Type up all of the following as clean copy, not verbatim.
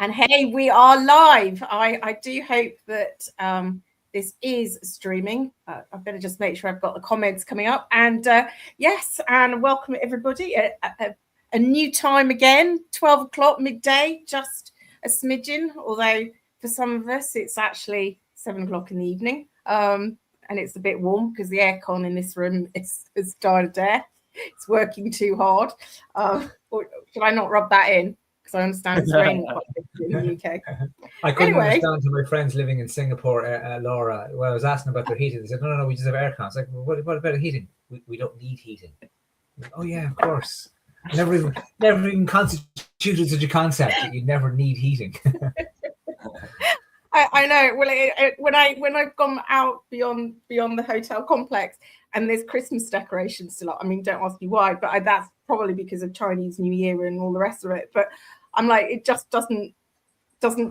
And hey, we are live. I do hope that this is streaming. I better just make sure I've got the comments coming up. And yes, and welcome everybody. A new time again, 12 o'clock midday, just a smidgen. Although for some of us, it's actually 7 o'clock in the evening. And it's a bit warm because the aircon in this room has died a death. It's working too hard. Or should I not rub that in? Because I understand it's raining quite a bit in the UK. I couldn't understand to my friends living in Singapore, Laura, when I was asking about their heating. They said, no, we just have aircon. It's like, well, what about heating? We don't need heating. Like, oh, yeah, of course. Never even constituted such a concept that you never need heating. I know. Well, when I've gone out beyond the hotel complex and there's Christmas decorations still up. I mean, don't ask me why, but that's probably because of Chinese New Year and all the rest of it. But I'm like, it just doesn't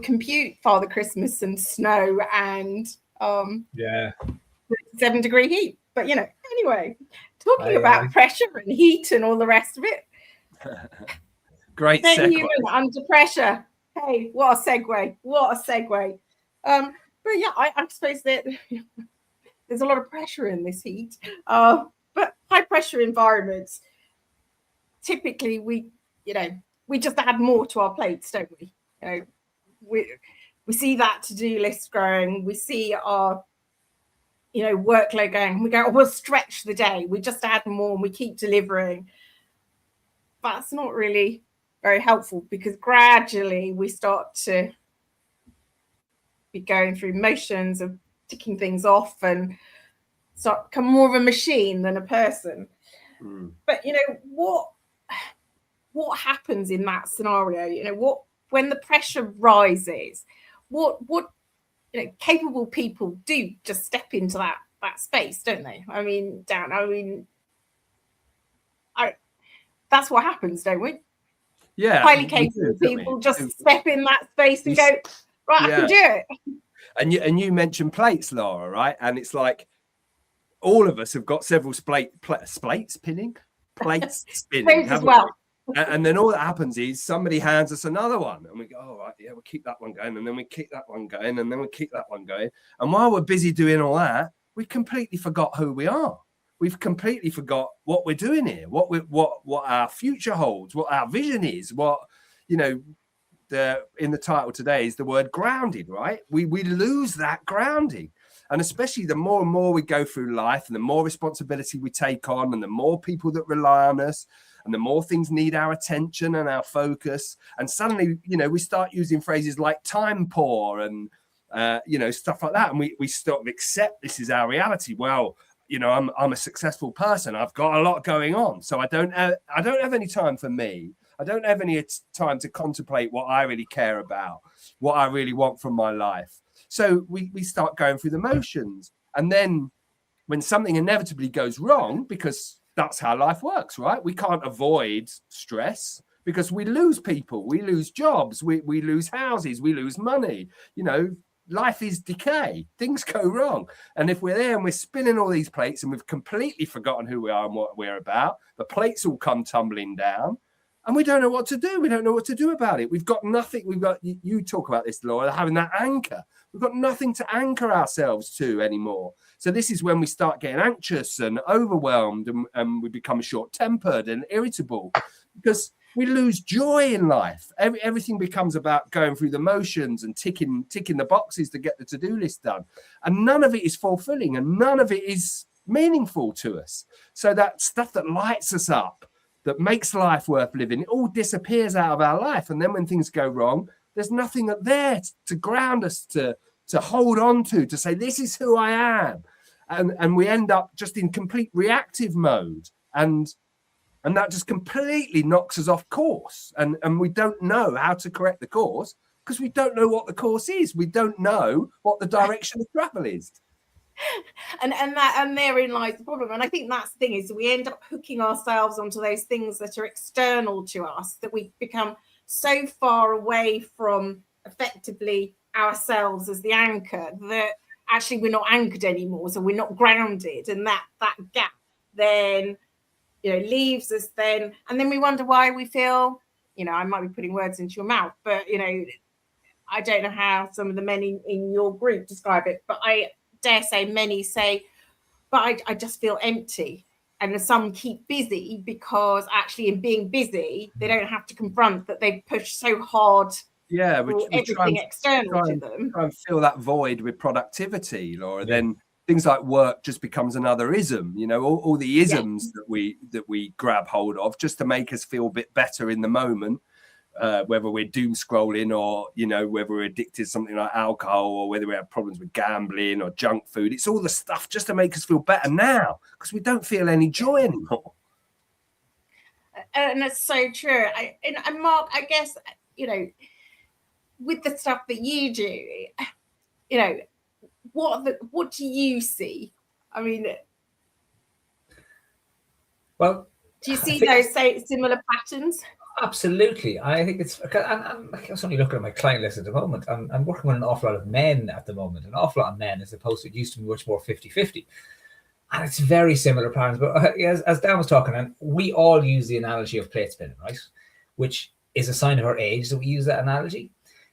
compute Father Christmas and snow and 7-degree heat. But anyway, talking about pressure and heat and all the rest of it. Great segue. Human under pressure. Hey, what a segue! What a segue. But yeah, I suppose that there's a lot of pressure in this heat. But high pressure environments, typically we just add more to our plates, don't we? We see that to-do list growing. We see our workload going. We go, we'll stretch the day. We just add more and we keep delivering. But that's not really very helpful because gradually we start to be going through motions of ticking things off and start become more of a machine than a person. But what happens in that scenario? When the pressure rises, what capable people do just step into that space, don't they? I mean, Dan, that's what happens, don't we? Yeah, highly capable people just step in that space and go, right, I can do it. And you mentioned plates, Laura, right? And it's like all of us have got several plates spinning, as well. And then all that happens is somebody hands us another one and we go, all right, yeah, we'll keep that one going. And then we keep that one going and then we keep that one going. And while we're busy doing all that, we completely forgot who we are. We've completely forgot what we're doing here, what our future holds, what our vision is, in the title today is the word grounded, right? We lose that grounding. And especially the more and more we go through life and the more responsibility we take on and the more people that rely on us and the more things need our attention and our focus. And suddenly, we start using phrases like time poor and, stuff like that. And we sort of accept this is our reality. Well, I'm a successful person. I've got a lot going on. So I don't have any time for me. I don't have any time to contemplate what I really care about, what I really want from my life. So we start going through the motions. And then when something inevitably goes wrong, because that's how life works, right? We can't avoid stress because we lose people, we lose jobs, we lose houses, we lose money, life is decay. Things go wrong. And if we're there and we're spinning all these plates and we've completely forgotten who we are and what we're about, the plates all come tumbling down and we don't know what to do. We don't know what to do about it. We've got nothing. You talk about this, Laura, having that anchor. We've got nothing to anchor ourselves to anymore. So this is when we start getting anxious and overwhelmed and we become short-tempered and irritable because we lose joy in life. Everything becomes about going through the motions and ticking the boxes to get the to-do list done. And none of it is fulfilling and none of it is meaningful to us. So that stuff that lights us up, that makes life worth living, it all disappears out of our life. And then when things go wrong, there's nothing there to ground us, to hold on to say, this is who I am. And we end up just in complete reactive mode. And that just completely knocks us off course. And we don't know how to correct the course because we don't know what the course is. We don't know what the direction of travel is. And therein lies the problem. And I think that's the thing is we end up hooking ourselves onto those things that are external to us, that we become so far away from effectively ourselves as the anchor that actually we're not anchored anymore. So we're not grounded. And that gap then leaves us then, and then we wonder why we feel, I might be putting words into your mouth, but I don't know how some of the men in your group describe it, but I dare say many say, but I just feel empty. And some keep busy because actually in being busy, they don't have to confront that they've pushed so hard for everything external to them. Try and fill that void with productivity, Laura. Then things like work just becomes another ism, you know, all the isms that we grab hold of just to make us feel a bit better in the moment. Whether we're doom scrolling or, you know, whether we're addicted to something like alcohol or whether we have problems with gambling or junk food. It's all the stuff just to make us feel better now because we don't feel any joy anymore. And that's so true. And Mark, I guess, you know, with the stuff that you do, you know, what do you see? I mean, well, do you see those similar patterns? Absolutely. I think it's, and I was only looking at my client list at the moment. I'm working with an awful lot of men at the moment, an awful lot of men, as opposed to it used to be much more 50-50. And it's very similar patterns. But as Dan was talking, and we all use the analogy of plate spinning, right? Which is a sign of our age that we use that analogy,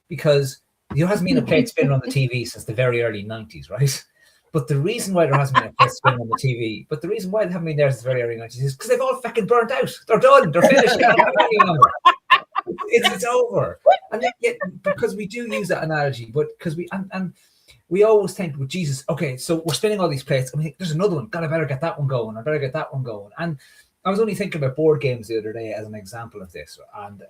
because there hasn't been a plate spinning on the TV since the very early 90s, right? But the reason why there hasn't been a plate spinning on the TV, but the reason why they haven't been there since the very early 90s is because they've all fucking burnt out. They're done. They're finished. It's over. And yet, because we do use that analogy, but because we always think, well, Jesus, okay, so we're spinning all these plates, and we think there's another one. God, I better get that one going. I better get that one going. And I was only thinking about board games the other day as an example of this, and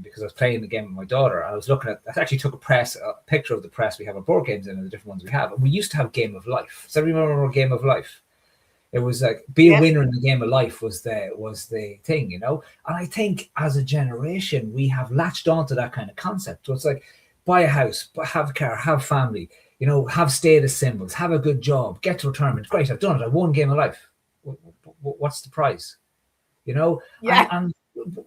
because I was playing the game with my daughter, I was looking at. I actually took a picture of the press we have our board games in, and the different ones we have. And we used to have Game of Life. So remember Game of Life? It was like be a winner in the game of life was the thing, you know. And I think as a generation we have latched onto that kind of concept. So it's like buy a house, have a car, have family, you know, have status symbols, have a good job, get to retirement. Great, I've done it. I won Game of Life. What's the prize? You know, and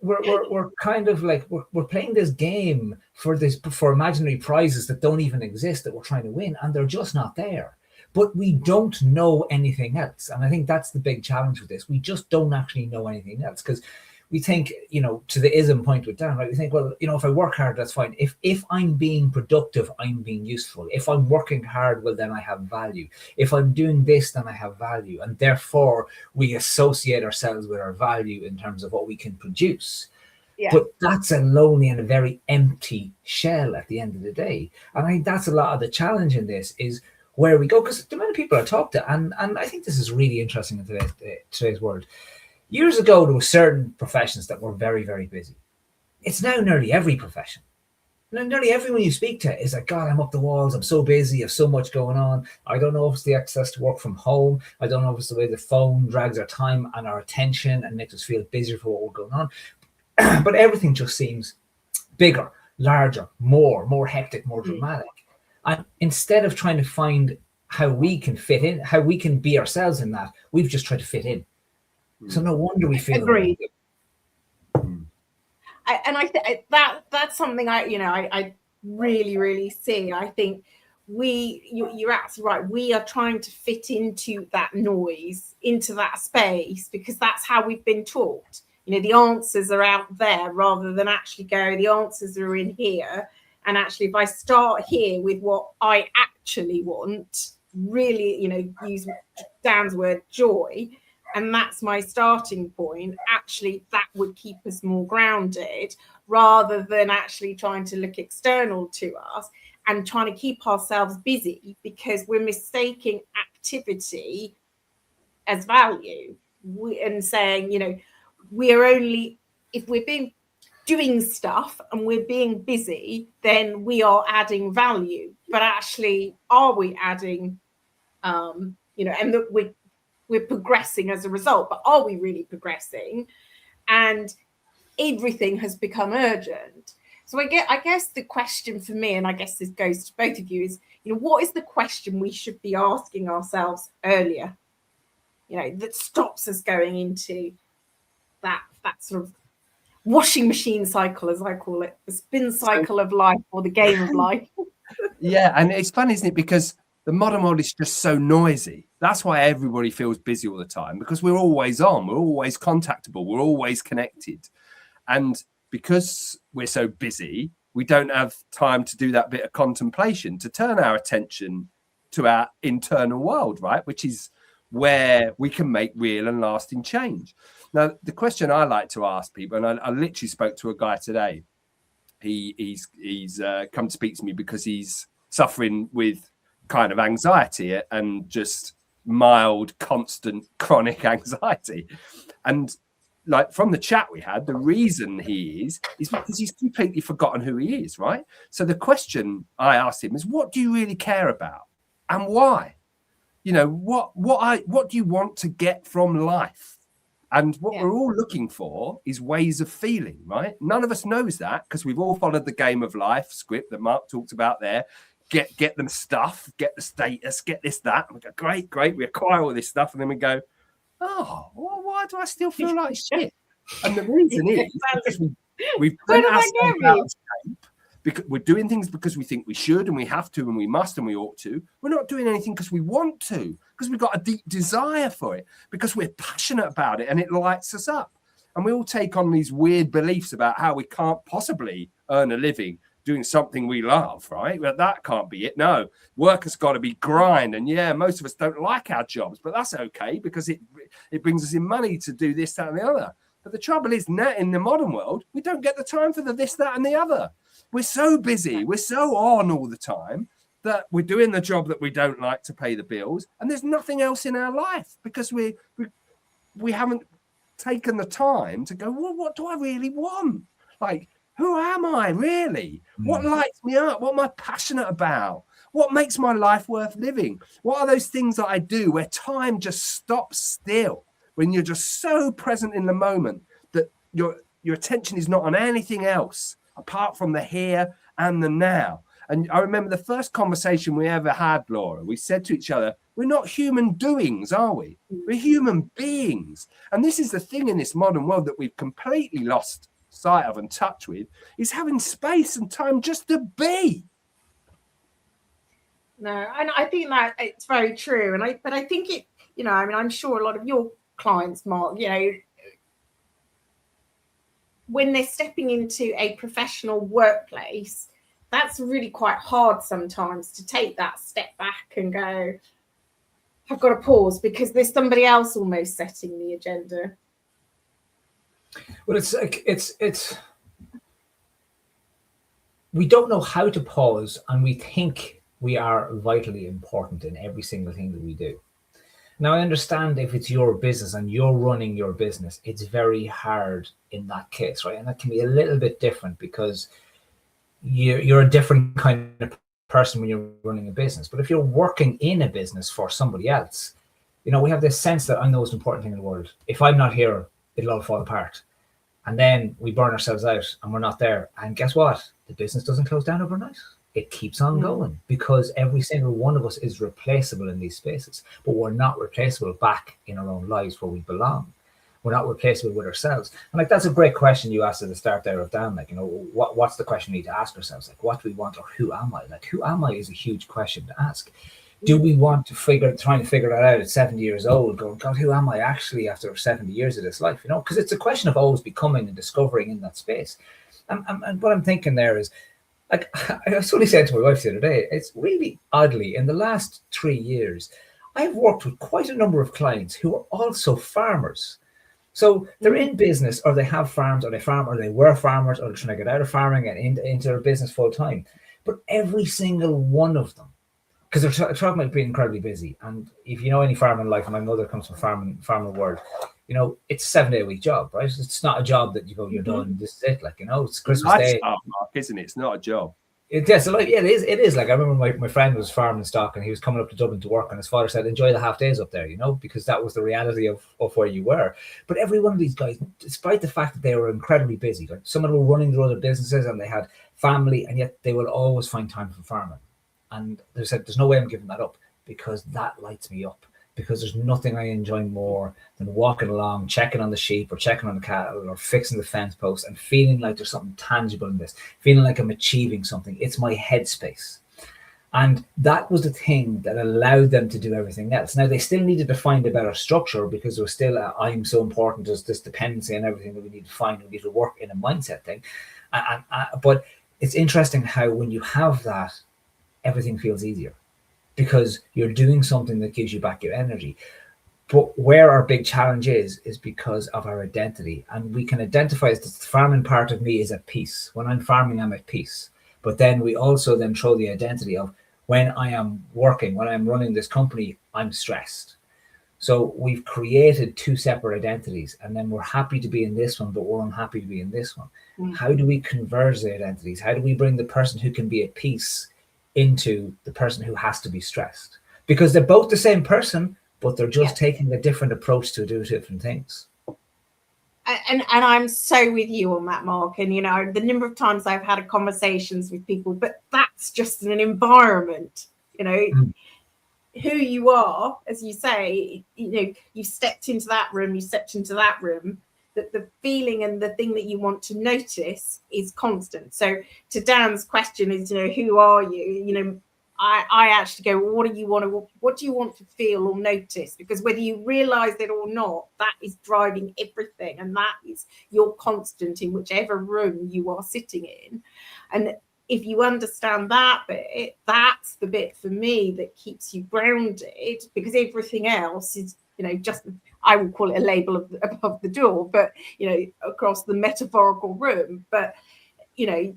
we're kind of like we're playing this game for imaginary prizes that don't even exist that we're trying to win, and they're just not there. But we don't know anything else, and I think that's the big challenge with this. We just don't actually know anything else because we think, you know, to the ism point with Dan, right? We think, well, you know, if I work hard, that's fine. If I'm being productive, I'm being useful. If I'm working hard, well, then I have value. If I'm doing this, then I have value. And therefore, we associate ourselves with our value in terms of what we can produce. Yeah. But that's a lonely and a very empty shell at the end of the day. And I think that's a lot of the challenge in this is where we go. Because the many people I talk to, and I think this is really interesting in today's world. Years ago, there were certain professions that were very, very busy. It's now nearly every profession. Nearly everyone you speak to is like, God, I'm up the walls. I'm so busy. I have so much going on. I don't know if it's the access to work from home. I don't know if it's the way the phone drags our time and our attention and makes us feel busier for what we're going on. But everything just seems bigger, larger, more hectic, more dramatic. And instead of trying to find how we can fit in, how we can be ourselves in that, we've just tried to fit in. So no wonder we feel agreed. I think that's something I really, really see. I think you're absolutely right. We are trying to fit into that noise, into that space, because that's how we've been taught. You know, the answers are out there rather than actually go, the answers are in here. And actually, if I start here with what I actually want, really, you know, use Dan's word, joy, and that's my starting point, actually that would keep us more grounded rather than actually trying to look external to us and trying to keep ourselves busy because we're mistaking activity as value and saying, you know, we're only, if we're doing stuff and we're being busy, then we are adding value. But actually, are we adding, you know, and that we're progressing as a result, but are we really progressing? And everything has become urgent. So I guess the question for me, and I guess this goes to both of you, is, you know, what is the question we should be asking ourselves earlier, you know, that stops us going into that sort of washing machine cycle, as I call it, the spin cycle of life or the game of life. Yeah, and it's fun, isn't it? Because the modern world is just so noisy. That's why everybody feels busy all the time, because we're always on, we're always contactable, we're always connected. And because we're so busy, we don't have time to do that bit of contemplation, to turn our attention to our internal world, right? Which is where we can make real and lasting change. Now, the question I like to ask people, and I literally spoke to a guy today. He's come to speak to me because he's suffering with kind of anxiety and just mild, constant, chronic anxiety. And like from the chat we had, the reason he is because he's completely forgotten who he is, right? So the question I asked him is, what do you really care about and why? You know, what do you want to get from life? And what we're all looking for is ways of feeling, right? None of us knows that because we've all followed the game of life script that Mark talked about there. Get them stuff, get the status, get this, that. And we go, great, we acquire all this stuff. And then we go, oh, well, why do I still feel like shit? And the reason is because we've put ourselves out of shape, because we're doing things because we think we should and we have to and we must and we ought to. We're not doing anything because we want to, because we've got a deep desire for it, because we're passionate about it and it lights us up. And we all take on these weird beliefs about how we can't possibly earn a living doing something we love, right? But that can't be it. No, work has got to be grind. And yeah, most of us don't like our jobs, but that's okay because it brings us in money to do this, that, and the other. But the trouble is, now in the modern world, we don't get the time for the this, that, and the other. We're so busy, we're so on all the time that we're doing the job that we don't like to pay the bills, and there's nothing else in our life because we haven't taken the time to go, well, what do I really want? Like, who am I really? What lights me up? What am I passionate about? What makes my life worth living? What are those things that I do where time just stops still, when you're just so present in the moment that your attention is not on anything else apart from the here and the now? And I remember the first conversation we ever had, Laura, we said to each other, we're not human doings, are we? We're human beings. And this is the thing in this modern world that we've completely lost sight of and touch with, is having space and time just to be. No, and I think that it's very true. But I think it, you know, I mean, I'm sure a lot of your clients, Mark, you know, when they're stepping into a professional workplace, that's really quite hard sometimes to take that step back and go, I've got to pause because there's somebody else almost setting the agenda. Well, it's like it's we don't know how to pause, and we think we are vitally important in every single thing that we do. Now, I understand if it's your business and you're running your business, it's very hard in that case, right? And that can be a little bit different because you're a different kind of person when you're running a business. But if you're working in a business for somebody else, you know, we have this sense that I'm the most important thing in the world. If I'm not here, it'll all fall apart. And then we burn ourselves out and we're not there. And guess what? The business doesn't close down overnight. It keeps on going because every single one of us is replaceable in these spaces, but we're not replaceable back in our own lives where we belong. We're not replaceable with ourselves. And like, that's a great question you asked at the start there of Dan, like, you know, what's the question we need to ask ourselves? Like, what do we want, or who am I? Like, who am I is a huge question to ask. Do we want to trying to figure that out at 70 years old, going, God, who am I actually after 70 years of this life? You know, because it's a question of always becoming and discovering in that space. And what I'm thinking there is, like, I suddenly said to my wife the other day, it's really oddly, in the last 3 years, I've worked with quite a number of clients who are also farmers. So they're in business, or they have farms, or they farm, or they were farmers, or they're trying to get out of farming and into their business full time. But every single one of them, because they're talking about being incredibly busy. And if you know any farming life, and my mother comes from farming world, you know, it's a 7-day-a-week job, right? It's not a job that you go, you're done, this is it. Like, you know, it's Christmas Day. Mark, isn't it? It's not a job. Yes, yeah, it is. Like, I remember my friend was farming stock and he was coming up to Dublin to work, and his father said, enjoy the half days up there, you know, because that was the reality of where you were. But every one of these guys, despite the fact that they were incredibly busy, like some of them were running their other businesses and they had family, and yet they will always find time for farming. And they said, there's no way I'm giving that up, because that lights me up. Because there's nothing I enjoy more than walking along, checking on the sheep or checking on the cattle or fixing the fence post and feeling like there's something tangible in this, feeling like I'm achieving something. It's my headspace. And that was the thing that allowed them to do everything else. Now, they still needed to find a better structure, because there was still I'm so important, as this dependency and everything that we need to find. We need to work in a mindset thing. But it's interesting how when you have that, everything feels easier because you're doing something that gives you back your energy. But where our big challenge is because of our identity. And we can identify as the farming part of me is at peace. When I'm farming, I'm at peace. But then we also then throw the identity of when I am working, when I'm running this company, I'm stressed. So we've created two separate identities, and then we're happy to be in this one, but we're unhappy to be in this one. Mm-hmm. How do we converge the identities? How do we bring the person who can be at peace into the person who has to be stressed? Because they're both the same person, but they're just taking a different approach to do different things. And I'm so with you on that, Mark. And, you know, the number of times I've had conversations with people, but that's just an environment, you know, who you are, as you say, you know, you stepped into that room, that the feeling and the thing that you want to notice is constant. So to Dan's question is, you know, who are you? You know, I actually go, well, what do you want to feel or notice? Because whether you realize it or not, that is driving everything. And that is your constant in whichever room you are sitting in. And if you understand that bit, that's the bit for me that keeps you grounded, because everything else is, you know, just, I would call it a label above the door, but, you know, across the metaphorical room. But, you know,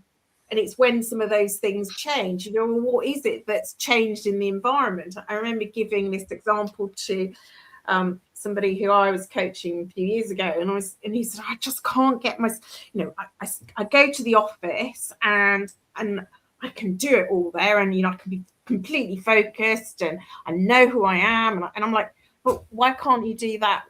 and it's when some of those things change, you know, well, what is it that's changed in the environment? I remember giving this example to somebody who I was coaching a few years ago, and he said, I just can't get my, you know, I go to the office and I can do it all there, and, you know, I can be completely focused and I know who I am, and I'm like, but why can't you do that?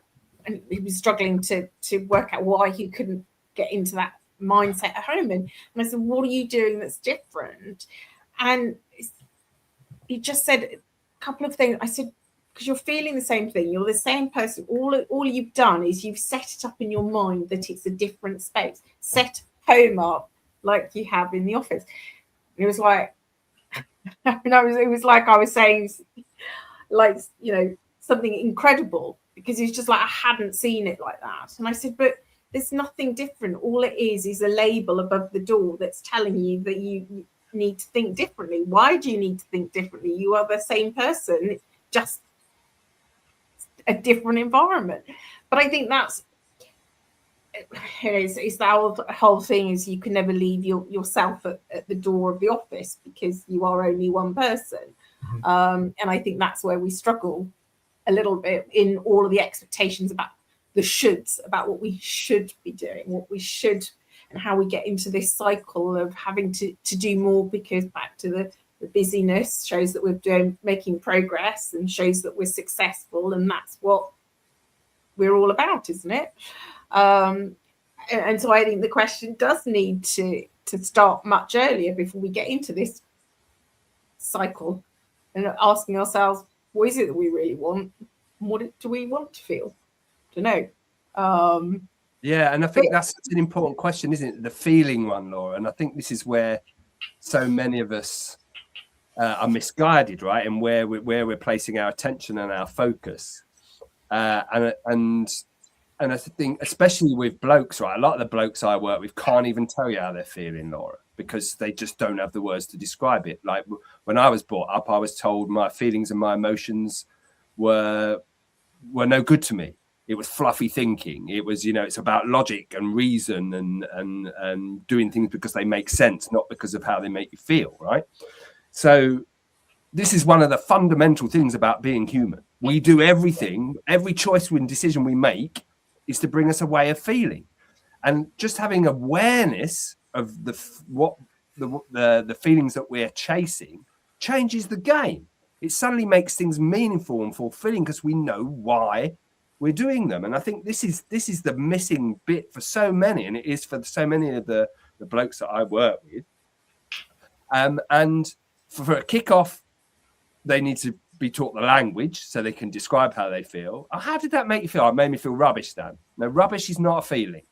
And he was struggling to work out why he couldn't get into that mindset at home. And I said, what are you doing that's different? And he just said a couple of things. I said, because you're feeling the same thing, you're the same person. All you've done is you've set it up in your mind that it's a different space. Set home up like you have in the office. It was like, it was like I was saying, like, you know, something incredible, because it's just like I hadn't seen it like that. And I said, but there's nothing different. All it is a label above the door that's telling you that you need to think differently. Why do you need to think differently? You are the same person, just a different environment. But I think that's the whole thing is you can never leave yourself at the door of the office, because you are only one person. And I think that's where we struggle a little bit in all of the expectations about the shoulds, about what we should be doing, what we should, and how we get into this cycle of having to do more, because back to the busyness shows that we're making progress and shows that we're successful, and that's what we're all about, isn't it? And so I think the question does need to start much earlier before we get into this cycle, and asking ourselves, what is it that we really want? And what do we want to feel? Don't know. Yeah, and I think that's an important question, isn't it? The feeling one, Laura. And I think this is where so many of us are misguided, right? And where we're placing our attention and our focus. And I think, especially with blokes, right? A lot of the blokes I work with can't even tell you how they're feeling, Laura, because they just don't have the words to describe it. Like when I was brought up, I was told my feelings and my emotions were no good to me. It was fluffy thinking. It was, you know, it's about logic and reason and doing things because they make sense, not because of how they make you feel, right? So this is one of the fundamental things about being human. We do everything, every choice and decision we make is to bring us a way of feeling. And just having awareness of the feelings that we're chasing changes the game. It suddenly makes things meaningful and fulfilling because we know why we're doing them. And I think this is the missing bit for so many, and it is for so many of the blokes that I work with. And for a kickoff, they need to be taught the language so they can describe how they feel. Oh, how did that make you feel? It made me feel rubbish, Dan. No, rubbish is not a feeling.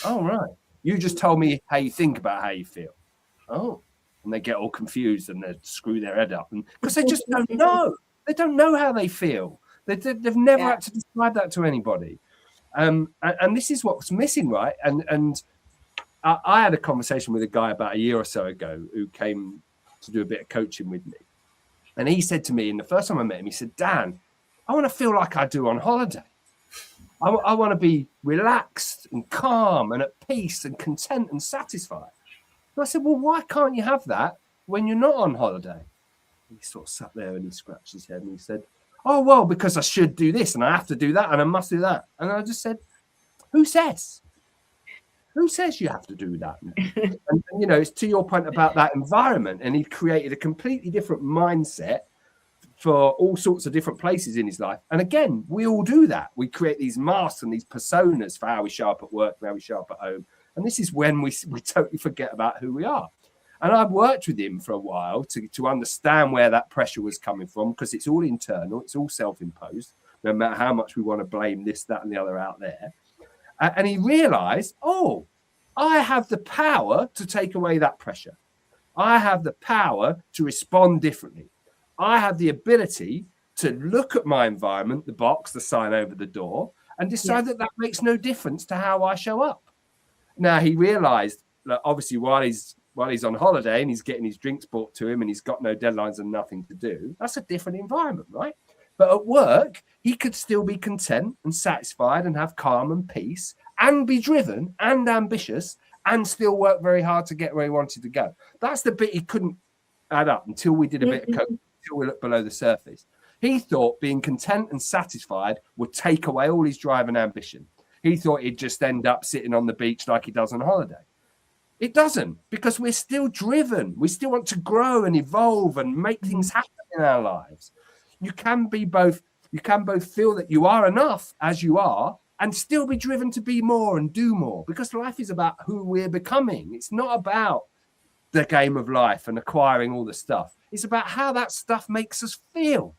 Oh, right. You just told me how you think about how you feel. Oh, and they get all confused and they screw their head up, and because they just don't know. They don't know how they feel. They've never had to describe that to anybody. And this is what's missing, right? And I had a conversation with a guy about a year or so ago who came to do a bit of coaching with me. And he said to me, and the first time I met him, he said, Dan, I want to feel like I do on holiday. I want to be relaxed and calm and at peace and content and satisfied. And I said, well, why can't you have that when you're not on holiday? He sort of sat there and he scratched his head and he said, oh, well, because I should do this and I have to do that and I must do that. And I just said, who says? Who says you have to do that? And you know, it's to your point about that environment. And he created a completely different mindset for all sorts of different places in his life. And again, we all do that. We create these masks and these personas for how we show up at work and how we show up at home. And this is when we totally forget about who we are. And I've worked with him for a while to understand where that pressure was coming from, because it's all internal, it's all self-imposed, no matter how much we want to blame this, that, and the other out there. And he realized, oh, I have the power to take away that pressure. I have the power to respond differently. I have the ability to look at my environment, the box, the sign over the door, and decide that makes no difference to how I show up. Now, he realized that obviously while he's on holiday and he's getting his drinks brought to him and he's got no deadlines and nothing to do, that's a different environment, right? But at work, he could still be content and satisfied and have calm and peace and be driven and ambitious and still work very hard to get where he wanted to go. That's the bit he couldn't add up until we did a bit of coaching, until we looked below the surface. He thought being content and satisfied would take away all his drive and ambition. He thought he'd just end up sitting on the beach like he does on holiday. It doesn't, because we're still driven. We still want to grow and evolve and make things happen in our lives. You can both feel that you are enough as you are and still be driven to be more and do more, because life is about who we're becoming. It's not about the game of life and acquiring all the stuff. It's about how that stuff makes us feel.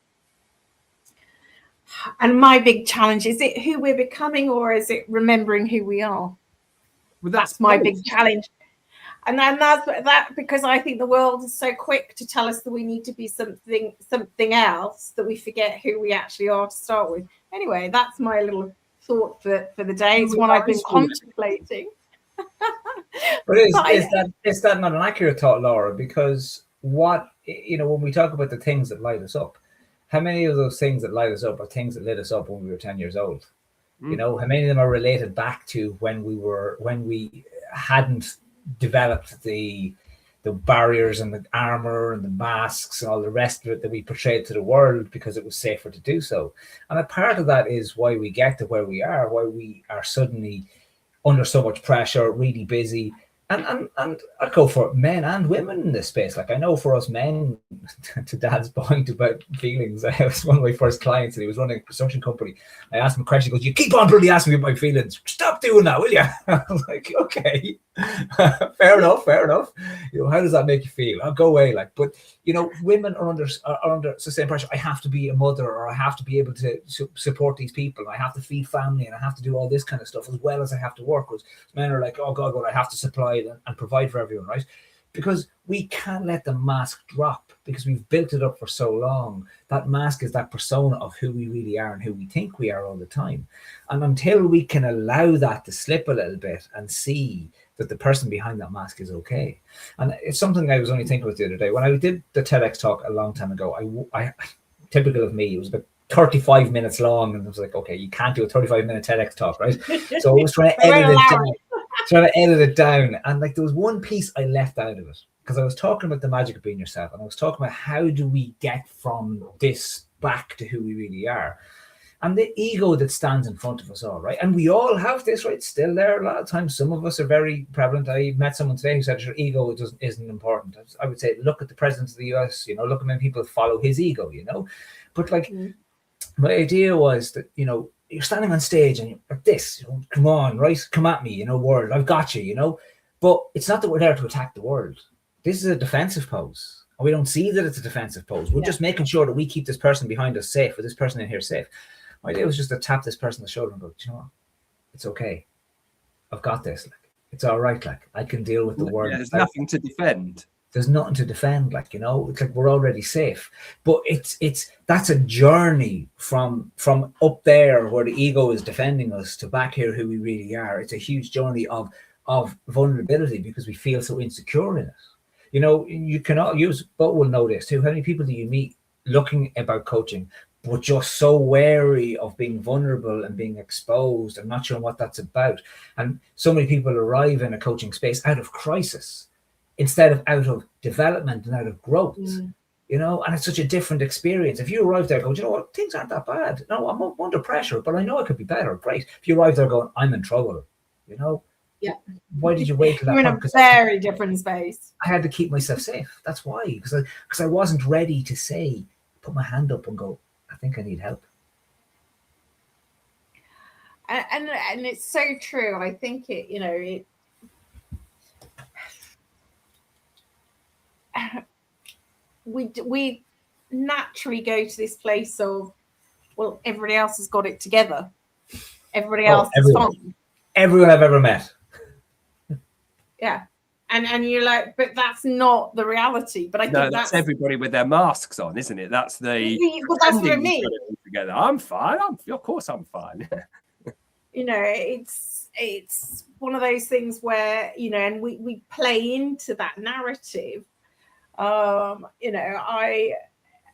And my big challenge, is it who we're becoming or is it remembering who we are? Well, that's my big challenge. And then that's that, because I think the world is so quick to tell us that we need to be something else, that we forget who we actually are to start with. Anyway, that's my little thought for the day. It's one I've been contemplating. But is that not an accurate thought, Laura? Because when we talk about the things that light us up, how many of those things that light us up are things that lit us up when we were 10 years old? You know, how many of them are related back to when we hadn't developed the barriers and the armor and the masks and all the rest of it that we portrayed to the world because it was safer to do so. And a part of that is why we get to where we are, why we are suddenly under so much pressure, really busy. And I go for men and women in this space. Like, I know for us men, to Dad's point about feelings, I was one of my first clients and he was running a construction company. I asked him a question. He goes, "You keep on bloody asking me about my feelings. Stop doing that, will you?" I was like, okay, fair enough. You know, how does that make you feel? I'll go away. Like, but you know, women are under sustained pressure. I have to be a mother, or I have to be able to support these people. I have to feed family, and I have to do all this kind of stuff as well as I have to work. Because men are like, oh God, I have to supply and provide for everyone, right? Because we can't let the mask drop, because we've built it up for so long. That mask is that persona of who we really are and who we think we are all the time. And until we can allow that to slip a little bit and see that the person behind that mask is okay. And it's something I was only thinking about the other day. When I did the TEDx talk a long time ago, I typical of me, it was about 35 minutes long, and I was like, okay, you can't do a 35-minute TEDx talk, right? So I was trying to edit it down, and like there was one piece I left out of it, because I was talking about the magic of being yourself, and I was talking about how do we get from this back to who we really are, and the ego that stands in front of us all, right? And we all have this, right? Still there a lot of times. Some of us are very prevalent. I met someone today who said your ego isn't important. I would say, look at the president of the US, you know, look at many people follow his ego, you know. But like, my idea was that, you know, you're standing on stage and you're like this, you know, come on, right? Come at me, you know, world, I've got you, you know. But it's not that we're there to attack the world. This is a defensive pose. And we don't see that it's a defensive pose. We're just making sure that we keep this person behind us safe, or this person in here safe. My idea was just to tap this person on the shoulder and go, you know what? It's okay. I've got this. Like, it's all right. Like, I can deal with the world. Yeah, there's nothing to defend. There's nothing to defend, like, you know, it's like we're already safe. But that's a journey from up there where the ego is defending us to back here who we really are. It's a huge journey of of vulnerability because we feel so insecure in it. You know, you cannot use, but will know this too. How many people do you meet looking about coaching, but just so wary of being vulnerable and being exposed and not sure what that's about? And so many people arrive in a coaching space out of crisis instead of out of development and out of growth. You know, and it's such a different experience. If you arrive there going, you know what, things aren't that bad. No, I'm under pressure, but I know I could be better. Great. If you arrive there going, I'm in trouble, you know, yeah. Why did you wait till that You're in point? a very different space. I had to keep myself safe. That's why, because I wasn't ready to say, put my hand up and go, I think I need help. And it's so true. I think it, you know, we naturally go to this place of, well, everybody else has got it together. Everybody else is fine. Everyone I've ever met. Yeah. And you're like, but that's not the reality. But I think that's everybody with their masks on, isn't it? That's the well, that's what I mean. Together. I'm fine. Of course I'm fine. You know, it's one of those things where, you know, and we play into that narrative. You know,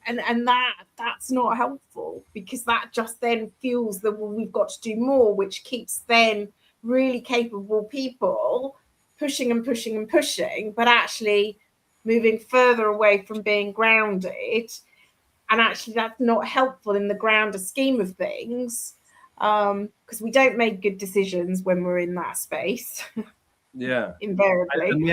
and that's not helpful, because that just then feels that, well, we've got to do more, which keeps then really capable people pushing and pushing and pushing, but actually moving further away from being grounded. And actually that's not helpful in the grander scheme of things, because we don't make good decisions when we're in that space. Yeah, invariably. And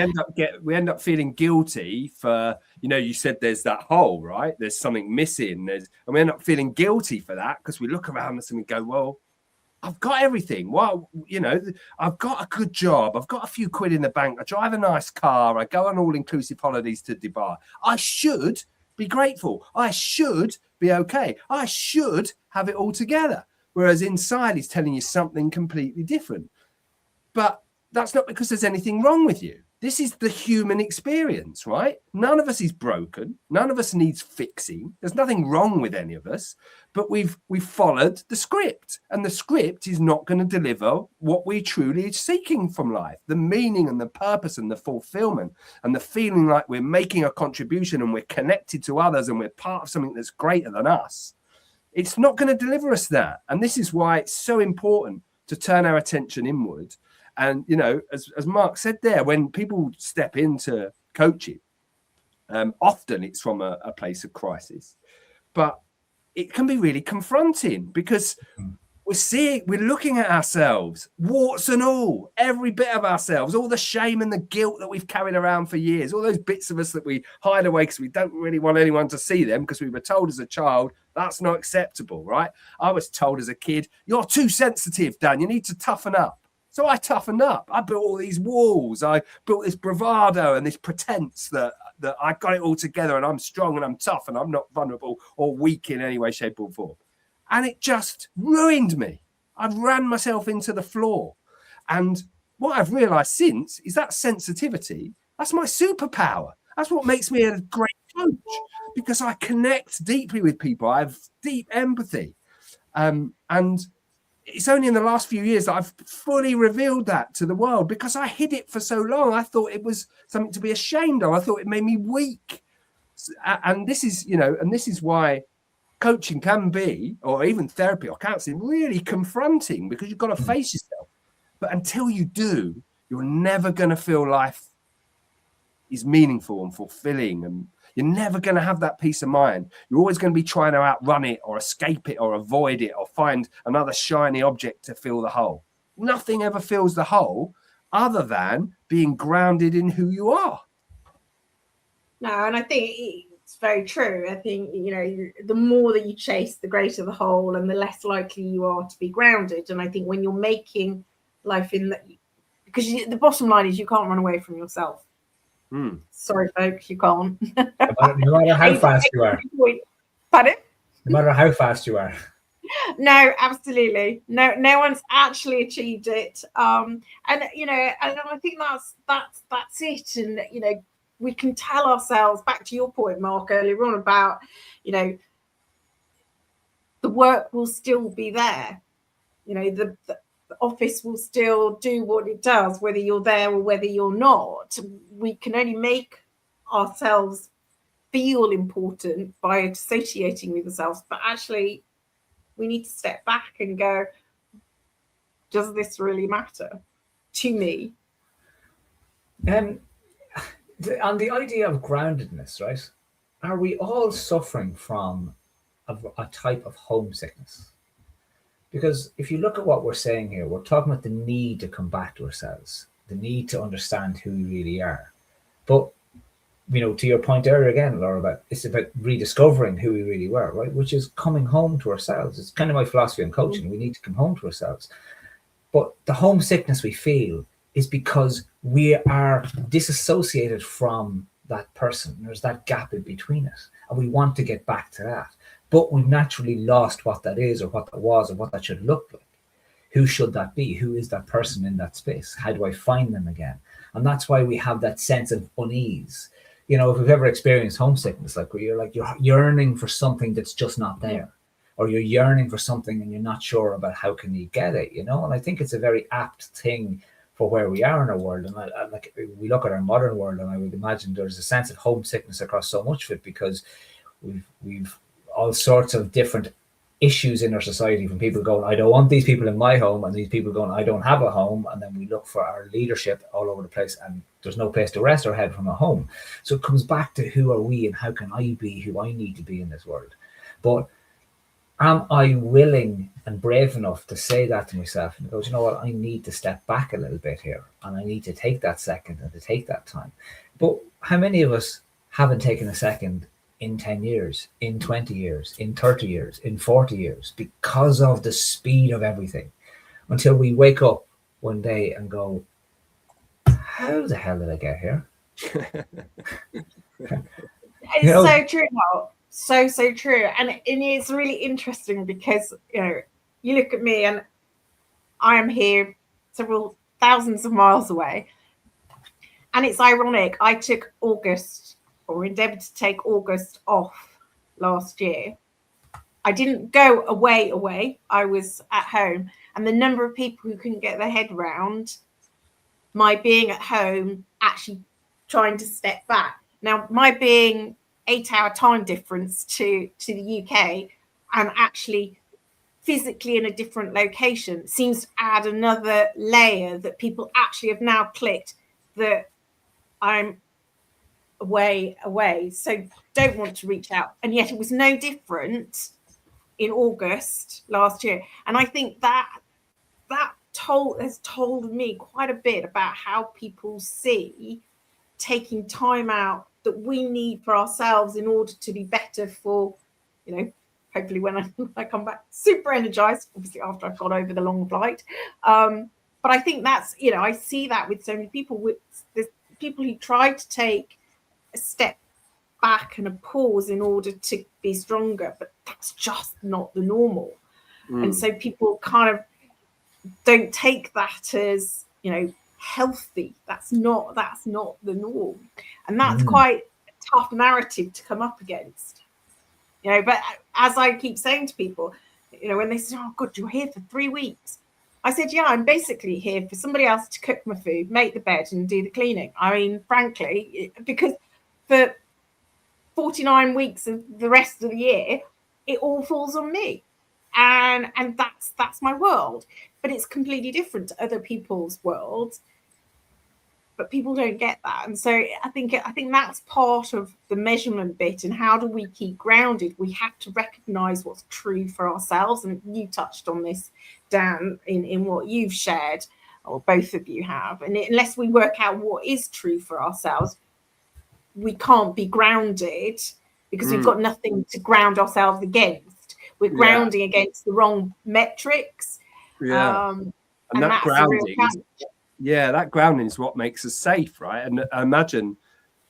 we end up feeling guilty for, you know, you said there's that hole, right? There's something missing. And we end up feeling guilty for that, because we look around us and we go, well, I've got everything. Well, you know, I've got a good job. I've got a few quid in the bank. I drive a nice car. I go on all-inclusive holidays to Dubai. I should be grateful. I should be okay. I should have it all together. Whereas inside he's telling you something completely different. But that's not because there's anything wrong with you. This is the human experience, right? None of us is broken. None of us needs fixing. There's nothing wrong with any of us, but we've followed the script, and the script is not going to deliver what we truly are seeking from life, the meaning and the purpose and the fulfillment and the feeling like we're making a contribution and we're connected to others and we're part of something that's greater than us. It's not going to deliver us that. And this is why it's so important to turn our attention inward. And, you know, as Mark said there, when people step into coaching, often it's from a place of crisis, but it can be really confronting, because we're looking at ourselves, warts and all, every bit of ourselves, all the shame and the guilt that we've carried around for years, all those bits of us that we hide away because we don't really want anyone to see them, because we were told as a child that's not acceptable, right? I was told as a kid, you're too sensitive, Dan, you need to toughen up. So I toughened up. I built all these walls. I built this bravado and this pretense that I got it all together and I'm strong and I'm tough and I'm not vulnerable or weak in any way, shape or form. And it just ruined me. I ran myself into the floor. And what I've realized since is that sensitivity, that's my superpower. That's what makes me a great coach, because I connect deeply with people. I have deep empathy. And it's only in the last few years that I've fully revealed that to the world, because I hid it for so long. I thought it was something to be ashamed of. I thought it made me weak. And this is, you know, and this is why coaching can be, or even therapy or counseling, really confronting, because you've got to face yourself. But until you do, you're never going to feel life is meaningful and fulfilling, and you're never going to have that peace of mind. You're always going to be trying to outrun it or escape it or avoid it or find another shiny object to fill the hole. Nothing ever fills the hole other than being grounded in who you are. No, and I think it's very true. I think, you know, the more that you chase, the greater the hole and the less likely you are to be grounded. And I think when you're making life in that, because the bottom line is you can't run away from yourself. Sorry, folks, you can't. No matter how fast you are. Pardon? No matter how fast you are. No, absolutely. No one's actually achieved it. And you know, and I think that's it. And you know, we can tell ourselves, back to your point, Mark, earlier on about, you know, the work will still be there. You know, the office will still do what it does, whether you're there or whether you're not. We can only make ourselves feel important by associating with ourselves, but actually we need to step back and go, does this really matter to me? On the idea of groundedness, right? Are we all suffering from a type of homesickness? Because if you look at what we're saying here, we're talking about the need to come back to ourselves, the need to understand who we really are. But, you know, to your point earlier again, Laura, it's about rediscovering who we really were, right? Which is coming home to ourselves. It's kind of my philosophy on coaching. We need to come home to ourselves. But the homesickness we feel is because we are disassociated from that person. There's that gap in between us, and we want to get back to that. But we've naturally lost what that is, or what that was, or what that should look like. Who should that be? Who is that person in that space? How do I find them again? And that's why we have that sense of unease. You know, if we've ever experienced homesickness, like where you're yearning for something that's just not there, or you're yearning for something and you're not sure about how can you get it, you know? And I think it's a very apt thing for where we are in our world. And I like, we look at our modern world, and I would imagine there's a sense of homesickness across so much of it, because we've all sorts of different issues in our society, from people going, I don't want these people in my home, and these people going, I don't have a home. And then we look for our leadership all over the place, and there's no place to rest our head from a home. So it comes back to who are we, and how can I be who I need to be in this world? But am I willing and brave enough to say that to myself and go, you know what, I need to step back a little bit here, and I need to take that second and to take that time. But how many of us haven't taken a second in 10 years, in 20 years, in 30 years, in 40 years, because of the speed of everything, until we wake up one day and go, how the hell did I get here? It's so true now. So true. And it's really interesting because, you know, you look at me and I am here several thousands of miles away. And it's ironic. I took August, or endeavored to take August off last year. I didn't go away. I was at home. And the number of people who couldn't get their head around my being at home, actually trying to step back. Now, my being 8-hour time difference to the UK, and actually physically in a different location, seems to add another layer that people actually have now clicked that I'm away, so don't want to reach out. And yet it was no different in August last year. And I think that has told me quite a bit about how people see taking time out that we need for ourselves in order to be better for, you know, hopefully when I come back super energized, obviously after I've got over the long flight. But I think that's, you know, I see that with so many people. There's people who try to take a step back and a pause in order to be stronger, but that's just not the normal. And so people kind of don't take that as, you know, healthy. That's not the norm. And that's quite a tough narrative to come up against, you know. But as I keep saying to people, you know, when they say, oh God, you're here for 3 weeks, I said, yeah, I'm basically here for somebody else to cook my food, make the bed and do the cleaning. I mean, frankly, because for 49 weeks of the rest of the year, it all falls on me. And that's my world. But it's completely different to other people's worlds. But people don't get that. And so I think that's part of the measurement bit. And how do we keep grounded? We have to recognize what's true for ourselves. And you touched on this, Dan, in what you've shared, or both of you have. And unless we work out what is true for ourselves, we can't be grounded, because we've got nothing to ground ourselves against. We're grounding against the wrong metrics. Yeah. And that grounding, that grounding is what makes us safe, right? And I imagine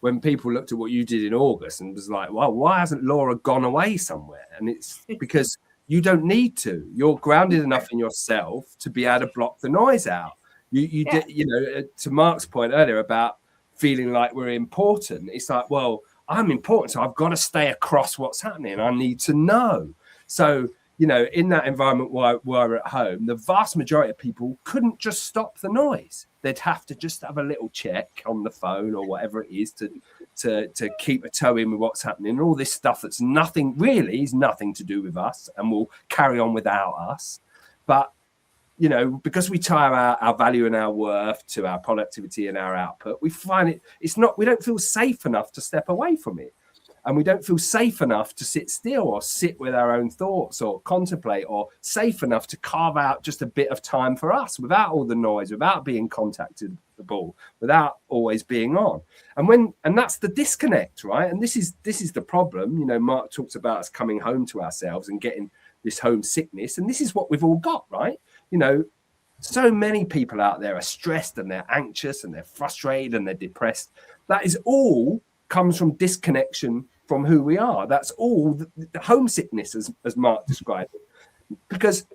when people looked at what you did in August and was like, well, why hasn't Laura gone away somewhere? And it's because you don't need to. You're grounded enough in yourself to be able to block the noise out. You did, you know, to Mark's point earlier about feeling like we're important. It's like, well, I'm important, so I've got to stay across what's happening. I need to know. So you know, in that environment while we're at home, the vast majority of people couldn't just stop the noise. They'd have to just have a little check on the phone or whatever it is to keep a toe in with what's happening, and all this stuff that's nothing to do with us and will carry on without us. But, you know, because we tie our value and our worth to our productivity and our output, we find we don't feel safe enough to step away from it. And we don't feel safe enough to sit still or sit with our own thoughts or contemplate, or safe enough to carve out just a bit of time for us without all the noise, without being contactable, without always being on. And that's the disconnect, right? And this is the problem. You know, Mark talks about us coming home to ourselves and getting this homesickness. And this is what we've all got, right? You know, so many people out there are stressed and they're anxious and they're frustrated and they're depressed. That is all comes from disconnection from who we are. That's all the homesickness, as Mark described it. Because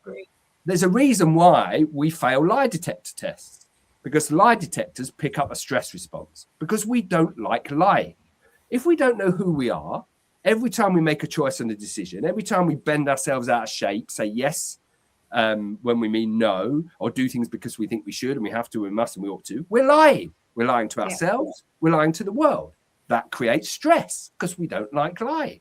there's a reason why we fail lie detector tests, because lie detectors pick up a stress response, because we don't like lying. If we don't know who we are, every time we make a choice and a decision, every time we bend ourselves out of shape, say yes when we mean no, or do things because we think we should and we have to, we must and we ought to, we're lying. We're lying to ourselves. We're lying to the world. That creates stress because we don't like lying.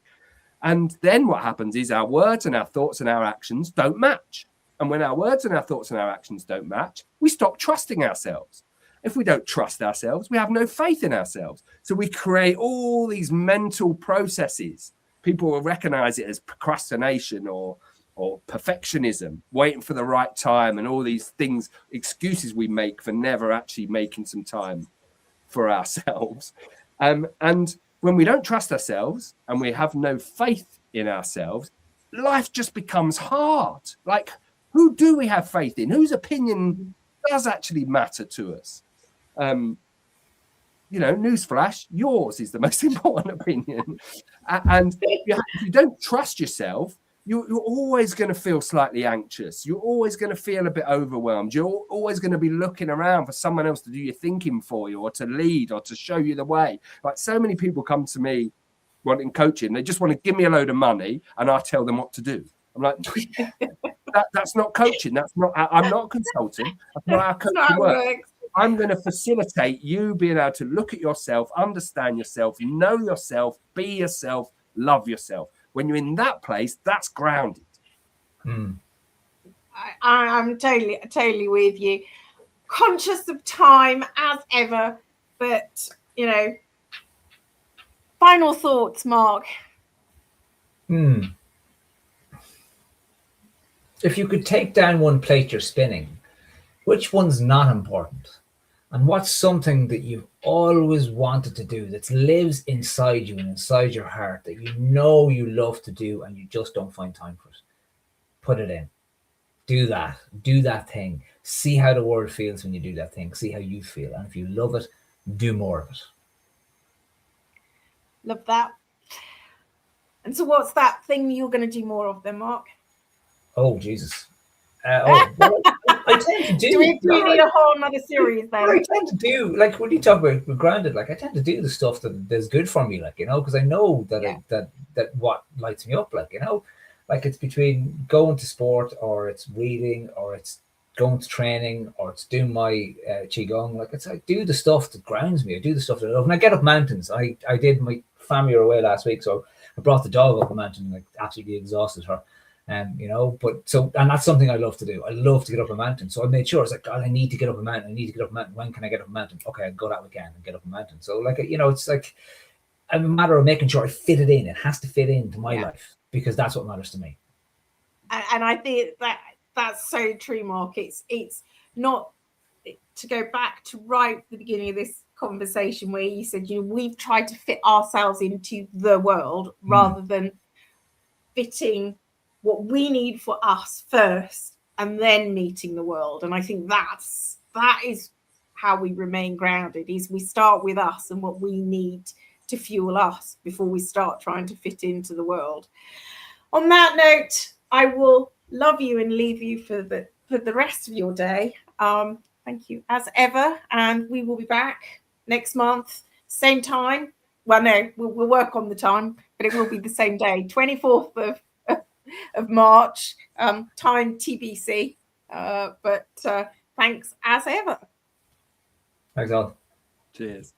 And then what happens is our words and our thoughts and our actions don't match. And when our words and our thoughts and our actions don't match, we stop trusting ourselves. If we don't trust ourselves, we have no faith in ourselves. So we create all these mental processes. People will recognize it as procrastination or perfectionism, waiting for the right time, and all these things, excuses we make for never actually making some time for ourselves. And when we don't trust ourselves and we have no faith in ourselves, life just becomes hard. Like, who do we have faith in? Whose opinion does actually matter to us? You know, newsflash, yours is the most important opinion. And if you don't trust yourself, you're always going to feel slightly anxious. You're always going to feel a bit overwhelmed. You're always going to be looking around for someone else to do your thinking for you, or to lead, or to show you the way. Like, so many people come to me wanting coaching. They just want to give me a load of money and I tell them what to do. I'm like, that's not coaching. I'm not a consultant. That's not how coaching works. I'm going to facilitate you being able to look at yourself, understand yourself, know yourself, be yourself, love yourself. When you're in that place, that's grounded. I'm totally with you. Conscious of time as ever, but, you know, final thoughts, Mark. If you could take down one plate you're spinning, which one's not important? And what's something that you've always wanted to do that lives inside you and inside your heart that you know you love to do and you just don't find time for it? Put it in. Do that thing. See how the world feels when you do that thing. See how you feel. And if you love it, do more of it. Love that. And so what's that thing you're going to do more of then, Mark? Oh, Jesus. I tend to do. Do we need a whole other series then? I tend to do, like, when you talk about grounded, like, I tend to do the stuff that's good for me, like, you know, because I know that that what lights me up, like, you know, like, it's between going to sport, or it's reading, or it's going to training, or it's doing my qigong. Like, I do the stuff that grounds me. I do the stuff that I love. And I get up mountains. I did, my family were away last week, so I brought the dog up a mountain, like, absolutely exhausted her. You know, and that's something I love to do. I love to get up a mountain. So I made sure, it's like, God, I need to get up a mountain. When can I get up a mountain? Okay, I'll go that weekend and get up a mountain. So, like, you know, it's like a matter of making sure I fit it in. It has to fit into my life, because that's what matters to me. And I think that's so true, Mark. It's not, to go back to right at the beginning of this conversation where you said, you know, we've tried to fit ourselves into the world rather than fitting what we need for us first and then meeting the world. And I think that is how we remain grounded, is we start with us and what we need to fuel us before we start trying to fit into the world. On that note, I will love you and leave you for the rest of your day. Thank you as ever. And we will be back next month, same time. Well, no, we'll work on the time, but it will be the same day, 24th of March. Time TBC. But thanks as ever. Thanks all. Cheers.